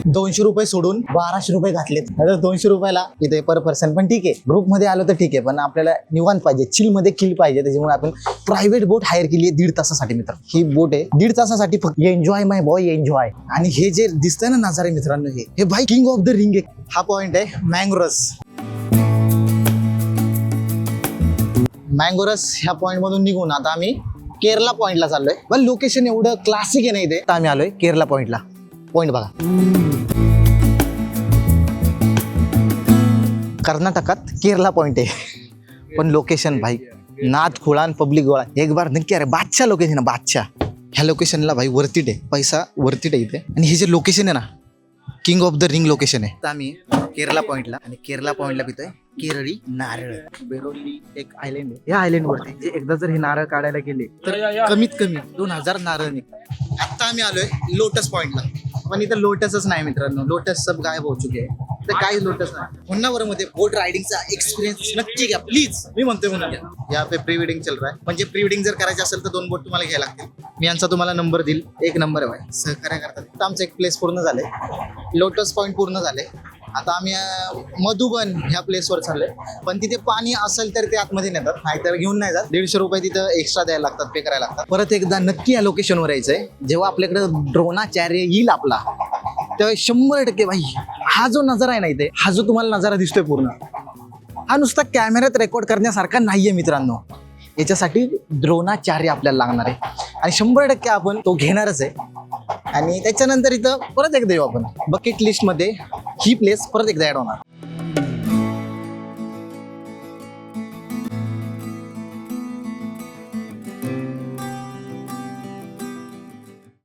200 रुपये सोडून 1200 रुपये घातलेत. आता 200 रुपयाला इथे पर पर्सन, पण ठीक आहे. ग्रुप मध्ये आलो तर ठीक आहे, पण आपल्याला निवांत पाहिजे, चिल मध्ये किल पाहिजे. त्याच्यामुळे आपण प्रायव्हेट बोट हायर केली आहे 1.5 तासासाठी मित्र. ही बोट आहे 1.5 तासासाठी फक्त. एन्जॉय माय बॉय एन्जॉय. आणि हे जे दिसतंय ना नजारे मित्रांनो, हे भाई किंग ऑफ द रिंग आहे. हा पॉइंट आहे मँगोरस. मँगोरस ह्या पॉइंट मधून निघून आता आम्ही केरला पॉइंटला चाललोय. पण लोकेशन एवढं क्लासिक आहे ना इथे. आता आम्ही आलोय केरला पॉइंटला. पॉइंट बघा, कर्नाटकात केरला पॉइंट आहे. पण लोकेशन भाई नाथ खुळान पब्लिक गोळा एक बार नक्की. अरे बादशाह लोकेशन आहे, बादशाह. ह्या लोकेशनला भाई वर्थिट आहे, पैसा वर्थिट आहे इथे. आणि हे जे लोकेशन आहे ना, king of the ring location आहे. आता आम्ही केरला पॉइंटला, आणि केरला पॉइंटला पितोय केरळी नारळ. बेरोली एक आयलंड आहे. या आयलंड वरती जे एकदा जर हे नारळ काढायला गेले तर कमीत कमी 2000 नारळ निघतात. आता आम्ही आलोय लोटस पॉइंटला. पण इथं लोटसच नाही मित्रांनो, लोटस सब गायब हो चुके आहे. तर काही लोटस नाही. होन्नावरमध्ये बोट रायडिंगचा एक्सपिरियन्स नक्की घ्या प्लीज. मी म्हणतोय म्हणून घ्या. यहाँ पे प्री वेडिंग चल रहा है. म्हणजे प्री वेडिंग जर करायची असेल तर 2 बोट तुम्हाला घ्यायला लागतील. मी यांचा तुम्हाला नंबर देईल. एक नंबर आहे भाई, सहकार्य करतात. आता आमचं एक प्लेस पूर्ण झालंय, लोटस पॉइंट पूर्ण झाले. आता आम्ही मधुबन ह्या प्लेसवर चाललोय. पण तिथे पाणी असेल तर ते आतमध्ये नेतात, नाहीतर घेऊन नाही जात. 150 रुपये तिथं एक्स्ट्रा द्यायला लागतात, पे करायला लागतात. परत एकदा नक्की या लोकेशनवर यायचंय. जेव्हा आपल्याकडे द्रोणाचार्य येईल आपला, तेव्हा 100% भाई हा जो नजारा आहे ना इथे, हा जो तुम्हाला नजारा दिसतोय पूर्ण, हा नुसता कॅमेऱ्यात रेकॉर्ड करण्यासारखा नाहीये मित्रांनो. याच्यासाठी द्रोणाचार्य आपल्याला लागणार आहे. आणि 100% आपण तो घेणारच आहे. आणि त्याच्यानंतर इथं परत एकदा येऊ आपण. बकेट लिस्ट मध्ये ही प्लेस परत एकदा ऍड होणार.